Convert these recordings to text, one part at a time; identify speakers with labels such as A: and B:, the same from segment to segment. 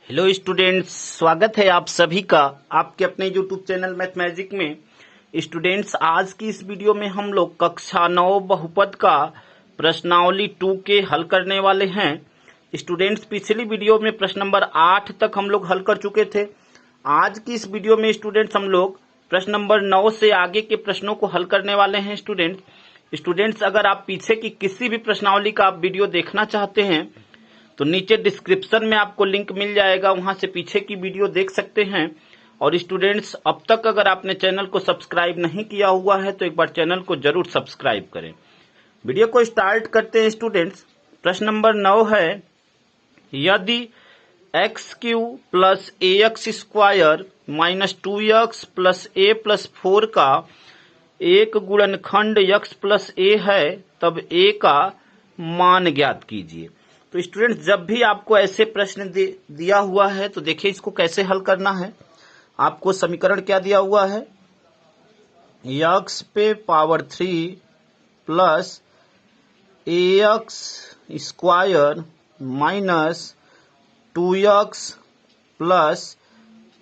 A: Hello students, स्वागत है आप सभी का आपके अपने यूट्यूब चैनल मैथ मैजिक में। स्टूडेंट्स, आज की इस वीडियो में हम लोग कक्षा 9 बहुपद का प्रश्नावली 2 के हल करने वाले हैं। स्टूडेंट्स, पिछली वीडियो में प्रश्न नंबर 8 तक हम लोग हल कर चुके थे। आज की इस वीडियो में स्टूडेंट्स हम लोग प्रश्न नंबर 9 से आगे के प्रश्नों को हल करने वाले हैं। स्टूडेंट्स, अगर आप पीछे की किसी भी प्रश्नावली का आप वीडियो देखना चाहते हैं तो नीचे डिस्क्रिप्शन में आपको लिंक मिल जाएगा, वहां से पीछे की वीडियो देख सकते हैं। और स्टूडेंट्स, अब तक अगर आपने चैनल को सब्सक्राइब नहीं किया हुआ है तो एक बार चैनल को जरूर सब्सक्राइब करें। वीडियो को स्टार्ट करते हैं स्टूडेंट्स। प्रश्न नंबर 9 है, यदि x cube plus a x square minus 2x plus a plus 4 का एक गुणनखंड x प्लस ए है तब a का मान ज्ञात कीजिए। तो स्टूडेंट्स, जब भी आपको ऐसे प्रश्न दिया हुआ है तो देखिए इसको कैसे हल करना है। आपको समीकरण क्या दिया हुआ है, x पे power 3 plus a x square minus 2x plus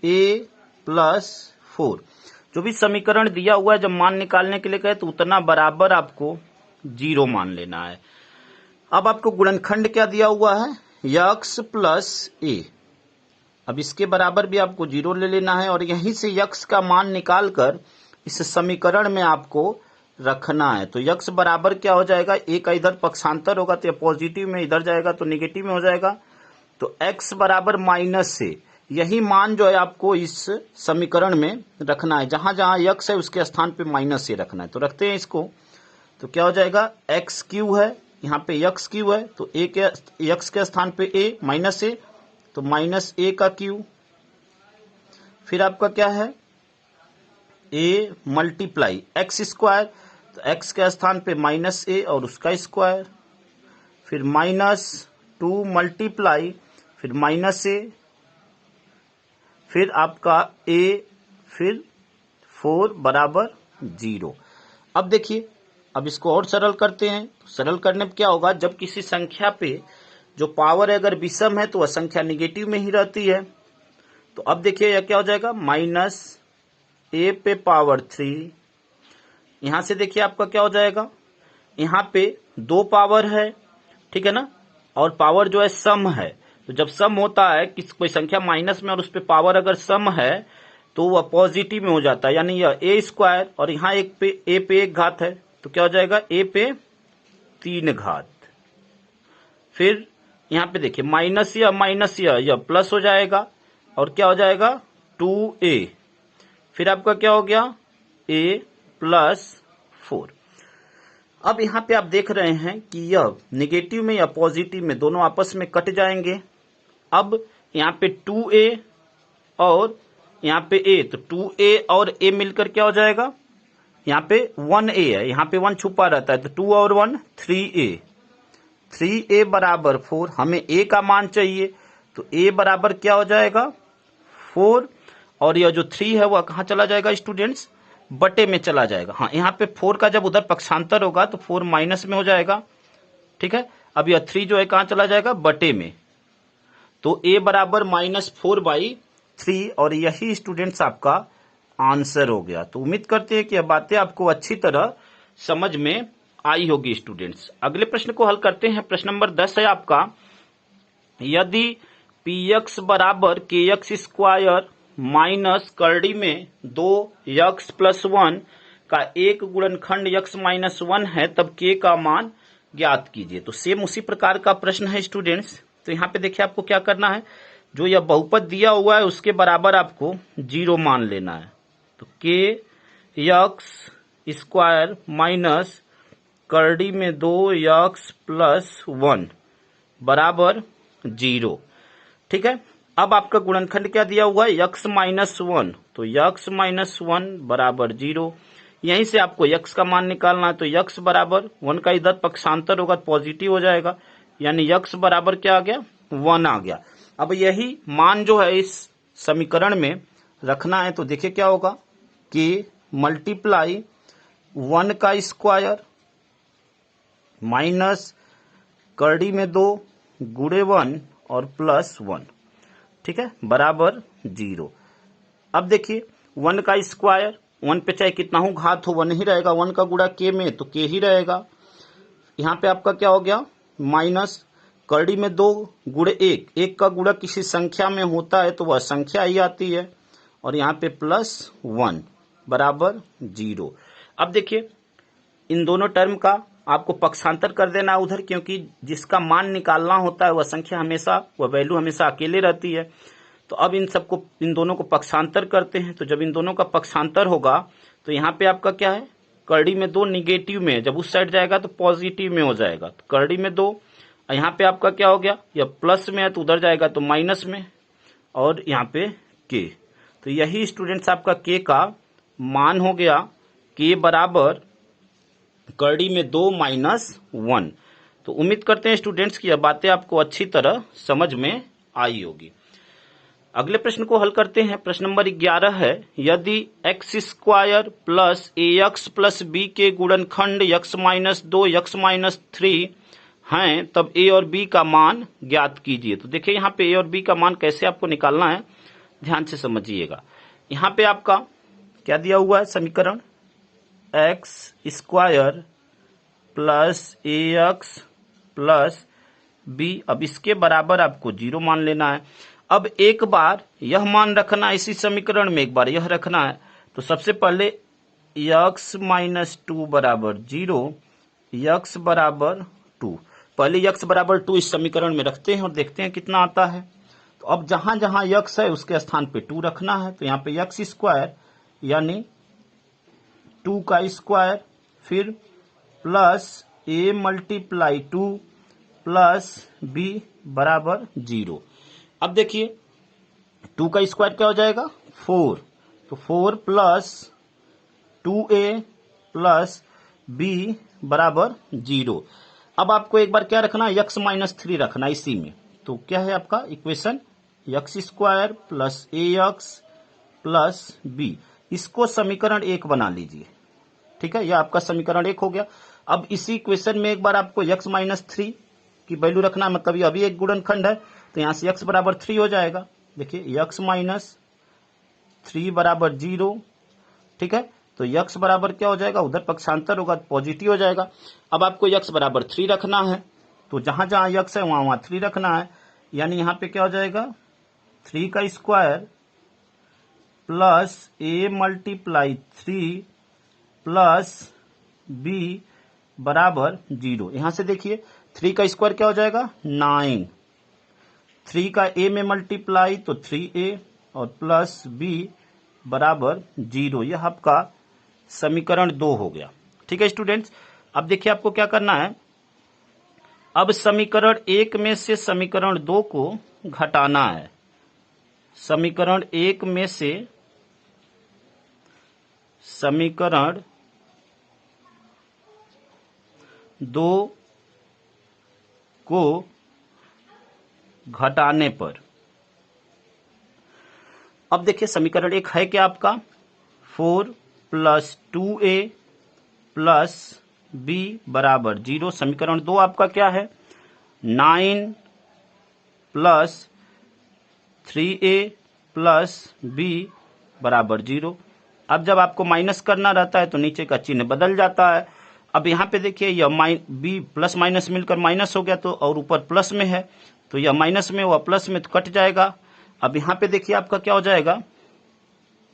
A: a plus 4। जो भी समीकरण दिया हुआ है, जब मान निकालने के लिए कहे तो उतना बराबर आपको 0 मान लेना है। अब आपको गुणनखंड क्या दिया हुआ है, x प्लस ए। अब इसके बराबर भी आपको 0 ले लेना है और यहीं से x का मान निकालकर इस समीकरण में आपको रखना है। तो x बराबर क्या हो जाएगा, a का इधर पक्षांतर होगा तो पॉजिटिव में, इधर जाएगा तो नेगेटिव में हो जाएगा। तो x बराबर माइनस से, यही मान जो है आपको इस समीकरण में रखना है। जहां जहां x है उसके स्थान पे माइनस से रखना है। तो रखते हैं इसको, तो क्या हो जाएगा, एक्स क्यू है, यहाँ पे एक्स क्यू है तो ए के एक्स के स्थान पे ए माइनस ए, तो माइनस ए का क्यू। फिर आपका क्या है, ए मल्टीप्लाई एक्स स्क्वायर, तो एक्स के स्थान पे माइनस ए और उसका स्क्वायर। फिर माइनस 2 मल्टीप्लाई फिर माइनस ए, फिर आपका ए, फिर 4 बराबर 0। अब देखिए, अब इसको और सरल करते हैं। तो सरल करने पे क्या होगा, जब किसी संख्या पे जो पावर है अगर विषम है तो वह संख्या निगेटिव में ही रहती है। तो अब देखिए यह क्या हो जाएगा, माइनस ए पे पावर 3। यहां से देखिए आपका क्या हो जाएगा, यहाँ पे 2 पावर है, ठीक है ना, और पावर जो है सम है। तो जब सम होता है कोई संख्या माइनस में और उस पे पावर अगर सम है तो वह पॉजिटिव में हो जाता है, यानी यह ए स्क्वायर और यहाँ एक पे ए पे 1 घात है तो क्या हो जाएगा, ए पे 3 घात। फिर यहाँ पे देखिए माइनस या प्लस हो जाएगा और क्या हो जाएगा, 2a। फिर आपका क्या हो गया, a प्लस 4। अब यहाँ पे आप देख रहे हैं कि यह नेगेटिव में या पॉजिटिव में दोनों आपस में कट जाएंगे। अब यहाँ पे 2a और यहाँ पे a, तो 2a और a मिलकर क्या हो जाएगा, यहाँ पे 1a है, यहाँ पे 1 छुपा रहता है तो 2 और 1 3a। 3a बराबर 4, हमें a का मान चाहिए तो a बराबर क्या हो जाएगा, 4। और यह जो 3 है वह कहाँ चला जाएगा स्टूडेंट्स, बटे में चला जाएगा। हाँ, यहाँ पे 4 का जब उधर पक्षांतर होगा तो 4 माइनस में हो जाएगा, ठीक है। अब यह 3 जो है कहाँ चला जाएगा, बटे में। तो a बराबर -4/3 और यही स्टूडेंट्स आपका आंसर हो गया। तो उम्मीद करते हैं कि यह बातें आपको अच्छी तरह समझ में आई होगी स्टूडेंट्स। अगले प्रश्न को हल करते हैं। प्रश्न नंबर 10 है आपका, यदि px बराबर kx स्क्वायर माइनस करड़ी में 2x प्लस 1 का एक गुणनखंड x माइनस 1 है तब k का मान ज्ञात कीजिए। तो सेम उसी प्रकार का प्रश्न है स्टूडेंट्स। तो यहाँ पे देखिए आपको क्या करना है, जो यह बहुपद दिया हुआ है उसके बराबर आपको 0 मान लेना है। तो kx स्क्वायर माइनस करड़ी में 2x प्लस 1 बराबर 0, ठीक है। अब आपका गुणनखंड क्या दिया हुआ है, x माइनस 1, तो x माइनस 1 बराबर 0। यहीं से आपको x का मान निकालना है, तो x बराबर 1 का इधर पक्षांतर होगा पॉजिटिव हो जाएगा, यानी x बराबर क्या आ गया, 1 आ गया। अब यही मान जो है इस समीकरण में रखना है। तो देखिए क्या होगा, कि मल्टीप्लाई 1 का स्क्वायर माइनस करड़ी में 2 गुणे 1 और प्लस 1, ठीक है, बराबर 0। अब देखिए 1 का स्क्वायर, 1 पे चाहे कितना हो घात हो 1 ही रहेगा, 1 का गुणा k में तो k ही रहेगा। यहाँ पे आपका क्या हो गया माइनस, करड़ी में 2 गुणे 1, 1 का गुणा किसी संख्या में होता है तो वह संख्या ही आती है, और यहाँ पे +1 बराबर 0। अब देखिए इन दोनों टर्म का आपको पक्षांतर कर देना है उधर, क्योंकि जिसका मान निकालना होता है वह संख्या हमेशा, वह वैल्यू हमेशा अकेले रहती है। तो अब इन दोनों को पक्षांतर करते हैं। तो जब इन दोनों का पक्षांतर होगा तो यहाँ पे आपका क्या है, करड़ी में 2 निगेटिव में, जब उस साइड जाएगा तो पॉजिटिव में हो जाएगा, तो करड़ी में 2, यहाँ पे आपका क्या हो गया, यह प्लस में है तो उधर जाएगा तो माइनस में, और यहाँ पे k। तो यही स्टूडेंट्स आपका k का मान हो गया, k बराबर करड़ी में 2 - 1। तो उम्मीद करते हैं स्टूडेंट्स की यह बातें आपको अच्छी तरह समझ में आई होगी। अगले प्रश्न को हल करते हैं। प्रश्न नंबर 11 है, यदि x² plus ax plus b के गुणनखंड x - 2 x - 3 हैं तब a और b का मान ज्ञात कीजिए। तो देखिए यहाँ पे a और b का मान कैसे आपको निकालना है, ध्यान से समझिएगा। यहाँ पे आपका क्या दिया हुआ है समीकरण, x² plus ax plus b, अब इसके बराबर आपको 0 मान लेना है। अब एक बार यह मान रखना है इसी समीकरण में, एक बार यह रखना है। तो सबसे पहले x - 2 बराबर 0, x बराबर 2, पहले x बराबर 2 इस समीकरण में रखते हैं और देखते हैं कितना आता है। तो अब जहां जहां x है उसके स्थान पे 2 रखना है। तो यहाँ पे x² यानी 2 का स्क्वायर, फिर प्लस a × 2 प्लस b बराबर 0। अब देखिए 2 का स्क्वायर क्या हो जाएगा 4, तो 4 प्लस 2a प्लस b बराबर 0। अब आपको एक बार क्या रखना है, x - 3 रखना इसी में। तो क्या है आपका equation, x² plus ax plus b, इसको समीकरण 1 बना लीजिए। ठीक है, यह आपका समीकरण 1 हो गया। अब इसी इक्वेशन में एक बार आपको x - 3 की वैल्यू रखना है, मतलब ये अभी एक गुणनखंड है, तो यहां से x बराबर 3 हो जाएगा। देखिए x - 3 बराबर 0, ठीक है, तो x बराबर क्या हो जाएगा, उधर पक्षांतर होगा पॉजिटिव हो जाएगा। अब आपको x बराबर 3 रखना है, तो जहां जहां x है वहां वहां 3 रखना है, यानी यहां पे क्या हो जाएगा 3 का square plus a × 3 plus b बराबर 0। यहां से देखिए 3 का स्क्वायर क्या हो जाएगा 9, 3 का a में मल्टीप्लाई तो 3a और प्लस b बराबर 0। यह आपका समीकरण 2 हो गया। ठीक है स्टूडेंट्स, अब देखिए आपको क्या करना है, अब समीकरण 1 में से समीकरण 2 को घटाना है। समीकरण 1 में से समीकरण 2 को घटाने पर, अब देखिए समीकरण 1 है क्या आपका 4 प्लस 2a प्लस b बराबर 0। समीकरण 2 आपका क्या है 9 प्लस 3a प्लस b बराबर 0। अब जब आपको माइनस करना रहता है तो नीचे का चिन्ह बदल जाता है। अब यहाँ पे देखिए यह b प्लस माइनस मिलकर माइनस हो गया, तो और ऊपर प्लस में है तो यह माइनस में हुआ प्लस में तो कट जाएगा। अब यहाँ पे देखिए आपका क्या हो जाएगा,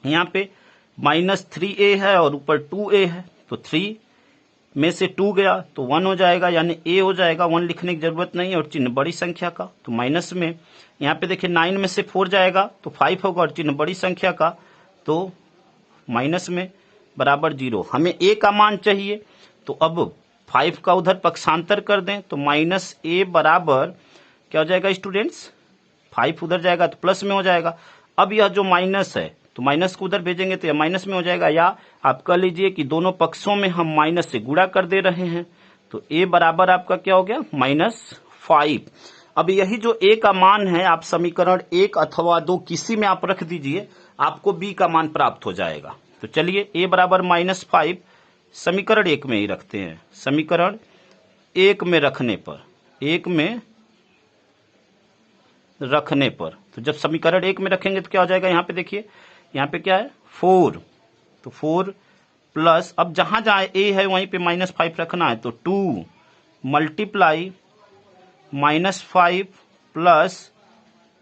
A: यहाँ पे -3a है और ऊपर 2a है, तो 3 में से 2 गया तो 1 हो जाएगा, यानी a हो जाएगा, 1 लिखने की जरूरत नहीं है, और चिन्ह बड़ी संख्या का तो माइनस में। यहाँ पे देखिए 9 में से 4 जाएगा तो 5 होगा, और चिन्ह बड़ी संख्या का तो माइनस में बराबर 0। हमें a का मान चाहिए, तो अब 5 का उधर पक्षांतर कर दें तो -a बराबर क्या हो जाएगा स्टूडेंट्स, 5 उधर जाएगा तो प्लस में हो जाएगा। अब यह जो माइनस है तो माइनस को उधर भेजेंगे तो यह माइनस में हो जाएगा, या आप कह लीजिए कि दोनों पक्षों में हम माइनस से गुणा कर दे रहे हैं, तो a बराबर आपका क्या हो गया -5। अब यही जो a का मान है आप समीकरण 1 अथवा 2 किसी में आप रख दीजिए, आपको b का मान प्राप्त हो जाएगा। तो चलिए a बराबर -5 समीकरण 1 में ही रखते हैं। समीकरण 1 में रखने पर, 1 में रखने पर तो जब समीकरण 1 में रखेंगे तो क्या हो जाएगा, यहाँ पे देखिए, यहाँ पे क्या है 4, तो 4 प्लस, अब जहां जहां a है वहीं पे -5 रखना है, तो 2 मल्टीप्लाई -5 प्लस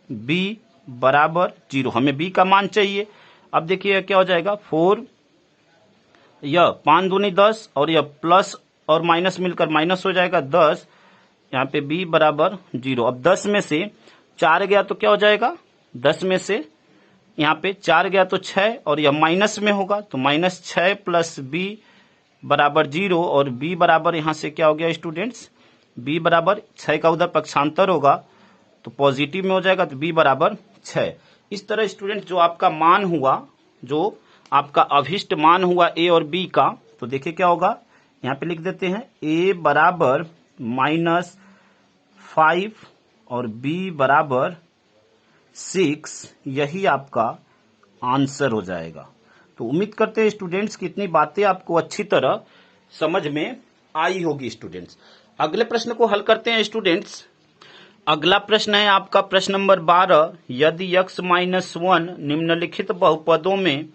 A: b बराबर 0। हमें b का मान चाहिए। अब देखिए क्या हो जाएगा, 4, यह 5 दूनी 10 और यह प्लस और माइनस मिलकर माइनस हो जाएगा 10, यहाँ पे b बराबर 0। अब 10 में से 4 गया तो क्या हो जाएगा, 10 में से यहाँ पे 4 गया तो 6, और यह माइनस में होगा तो -6 प्लस b बराबर 0, और b बराबर यहाँ से क्या हो गया स्टूडेंट्स, b बराबर 6 का उधर पक्षांतर होगा तो पॉजिटिव में हो जाएगा, तो b बराबर 6। इस तरह स्टूडेंट जो आपका मान हुआ, जो आपका अभिष्ट मान हुआ a और b का, तो देखिए क्या होगा, यहाँ पे लिख देते हैं a बराबर -5 और b बराबर 6, यही आपका आंसर हो जाएगा। तो उम्मीद करते हैं स्टूडेंट्स कि इतनी बातें आपको अच्छी तरह समझ में आई होगी स्टूडेंट्स। अगले प्रश्न को हल करते हैं स्टूडेंट्स। अगला प्रश्न है आपका प्रश्न नंबर 12, यदि x-1 निम्नलिखित बहुपदों में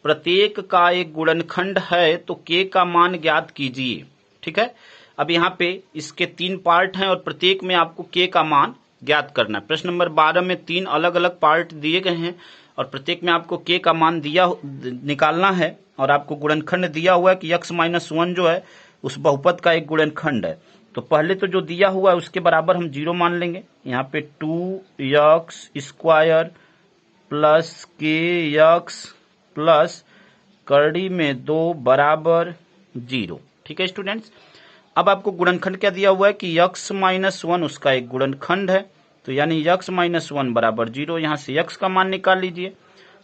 A: प्रत्येक का एक गुणनखंड है तो k का मान ज्ञात कीजिए। ठीक है, अब यहाँ पे इसके 3 पार्ट हैं और प्रत्येक में आपको k का मान ज्ञात करना है। प्रश्न नंबर 12 में 3 अलग अलग पार्ट दिए गए हैं और प्रत्येक में आपको k का मान निकालना है, और आपको गुणनखंड दिया हुआ है कि x-1 जो है उस बहुपद का एक गुणनखंड है। तो पहले तो जो दिया हुआ है उसके बराबर हम 0 मान लेंगे। यहाँ पे 2x² प्लस kx प्लस करड़ी में 2 बराबर 0। ठीक है स्टूडेंट्स, अब आपको गुणनखंड क्या दिया हुआ है कि x-1 उसका एक गुणनखंड है, तो यानी x-1 बराबर 0। यहाँ से x का मान निकाल लीजिए,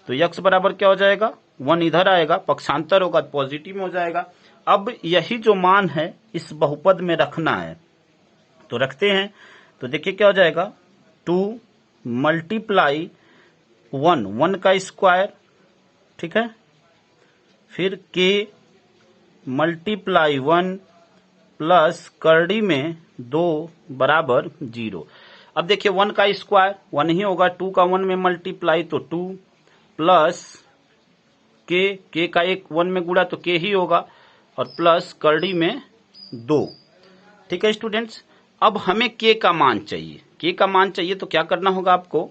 A: तो x बराबर क्या हो जाएगा, 1 इधर आएगा, पक्षांतर होगा तो पॉजिटिव में हो जाएगा। अब यही जो मान है इस बहुपद में रखना है, तो रखते हैं। तो देखिए क्या हो जाएगा, 2 मल्टीप्लाई 1 का स्क्वायर, ठीक है, फिर k मल्टीप्लाई 1 प्लस करड़ी में 2 बराबर 0। अब देखिए 1 का स्क्वायर 1 ही होगा, 2 का 1 में मल्टीप्लाई तो 2 प्लस k का एक 1 में गुणा तो k ही होगा, और प्लस करड़ी में 2। ठीक है स्टूडेंट्स, अब हमें k का मान चाहिए। k का मान चाहिए तो क्या करना होगा आपको,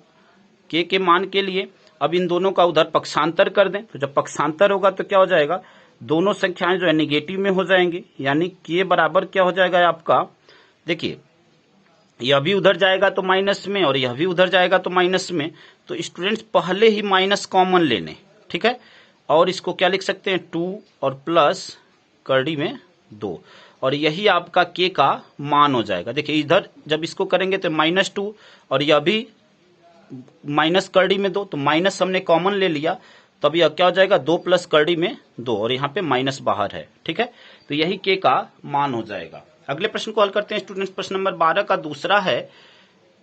A: k के मान के लिए अब इन दोनों का उधर पक्षांतर कर दें। तो जब पक्षांतर होगा तो क्या हो जाएगा, दोनों संख्याएं जो है निगेटिव में हो जाएंगी, यानी k बराबर क्या हो जाएगा आपका, देखिए यह भी उधर जाएगा तो माइनस में और यह भी उधर जाएगा तो माइनस में। तो स्टूडेंट्स पहले ही माइनस कॉमन लेने, ठीक है, और इसको क्या लिख सकते हैं 2 और प्लस करड़ी में 2, और यही आपका k का मान हो जाएगा। देखिए इधर जब इसको करेंगे तो -2 और यह भी माइनस करड़ी में 2, तो माइनस हमने कॉमन ले लिया, तब यह क्या हो जाएगा 2 प्लस करड़ी में 2, और यहाँ पे माइनस बाहर है। ठीक है, तो यही k का मान हो जाएगा। अगले प्रश्न को हल करते हैं स्टूडेंट्स। प्रश्न नंबर 12 का दूसरा है,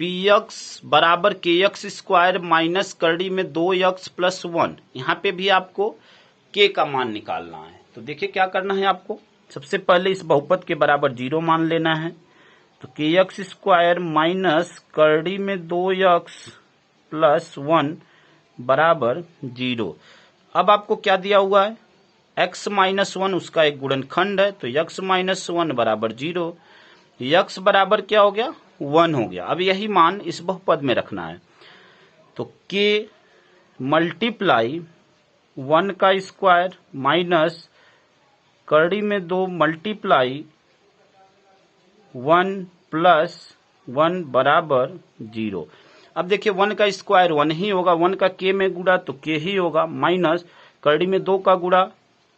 A: px बराबर kx स्क्वायर माइनस करड़ी में 2x प्लस 1। यहाँ पे भी आपको k का मान निकालना है। तो देखिए क्या करना है आपको, सबसे पहले इस बहुपद के बराबर 0 मान लेना है। तो kx स्क्वायर माइनस करड़ी में 2x प्लस 1 बराबर 0। अब आपको क्या दिया हुआ है, x-1 उसका एक गुणनखंड है, तो x-1 बराबर 0। x बराबर क्या हो गया, 1 हो गया। अब यही मान इस बहुपद में रखना है, तो k मल्टीप्लाई 1 का स्क्वायर माइनस करड़ी में 2 मल्टीप्लाई 1 प्लस 1 बराबर 0। अब देखिए 1 का स्क्वायर 1 ही होगा, 1 का k में गुणा तो k ही होगा, माइनस करड़ी में 2 का गुणा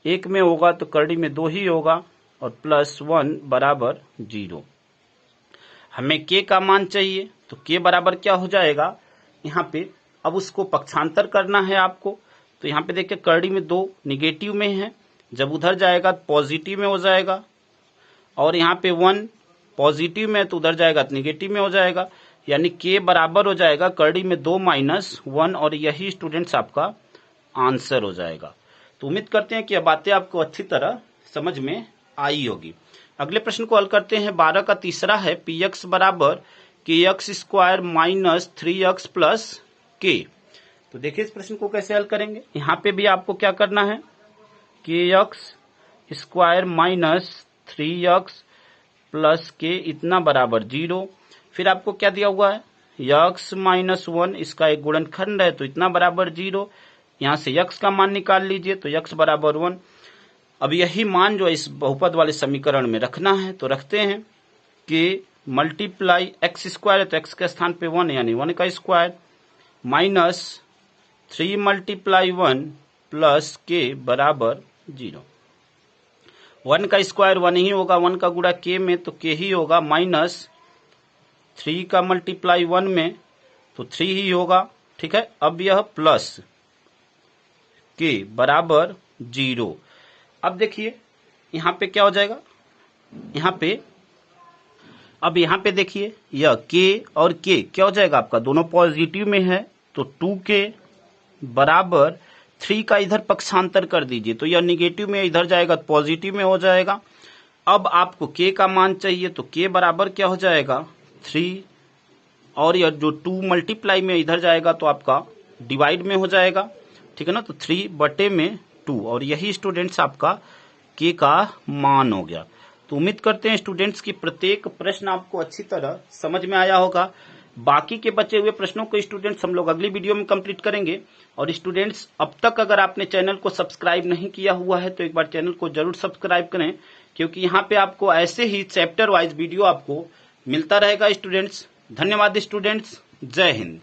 A: 1 में होगा तो करड़ी में 2 ही होगा, और प्लस 1 बराबर 0। हमें k का मान चाहिए, तो k बराबर क्या हो जाएगा यहाँ पे, अब उसको पक्षांतर करना है आपको। तो यहाँ पे देखिए करड़ी में 2 निगेटिव में है, जब उधर जाएगा तो पॉजिटिव में हो जाएगा, और यहाँ पे 1 पॉजिटिव में तो उधर जाएगा तो निगेटिव में हो जाएगा, यानी k बराबर हो जाएगा करड़ी में 2 माइनस 1, और यही स्टूडेंट्स आपका आंसर हो जाएगा। तो उम्मीद करते हैं कि यह बातें आपको अच्छी तरह समझ में आई होगी। अगले प्रश्न को हल करते हैं। 12 का तीसरा है, px बराबर kx square minus 3x plus के। तो देखिए इस प्रश्न को कैसे हल करेंगे। यहाँ पे भी आपको क्या करना है, के x square minus 3x plus के इतना बराबर 0। फिर आपको क्या दिया हुआ है, x माइनस 1, इसका एक गुणनखंड है तो इतना बराबर 0। यहाँ से x का मान निकाल लीजिए तो x बराबर 1। अब यही मान जो इस बहुपद वाले समीकरण में रखना है तो रखते हैं कि मल्टीप्लाई एक्स स्क्वायर है तो x के स्थान पे 1 यानी 1 का स्क्वायर माइनस 3 मल्टीप्लाई 1 प्लस के बराबर 0। 1 का स्क्वायर 1 ही होगा, 1 का गुणा के में तो के ही होगा, माइनस 3 का मल्टीप्लाई 1 में तो 3 ही होगा। ठीक है, अब यह प्लस के बराबर 0। अब देखिए यहाँ पे क्या हो जाएगा, अब यहाँ पे देखिए यह के और के क्या हो जाएगा आपका, दोनों पॉजिटिव में है तो 2k बराबर 3 का इधर पक्षांतर कर दीजिए तो यह निगेटिव में इधर जाएगा तो पॉजिटिव में हो जाएगा। अब आपको k का मान चाहिए तो k बराबर क्या हो जाएगा 3, और यह जो 2 मल्टीप्लाई में इधर जाएगा तो आपका डिवाइड में हो जाएगा। ठीक है ना, तो 3/2 और यही स्टूडेंट्स आपका k का मान हो गया। तो उम्मीद करते हैं स्टूडेंट्स की प्रत्येक प्रश्न आपको अच्छी तरह समझ में आया होगा। बाकी के बचे हुए प्रश्नों को स्टूडेंट्स हम लोग अगली वीडियो में कंप्लीट करेंगे। और स्टूडेंट्स अब तक अगर आपने चैनल को सब्सक्राइब नहीं किया हुआ है तो एक बार चैनल को जरूर सब्सक्राइब करें, क्योंकि यहाँ पे आपको ऐसे ही चैप्टर वाइज वीडियो आपको मिलता रहेगा स्टूडेंट्स। धन्यवाद स्टूडेंट्स, जय हिंद।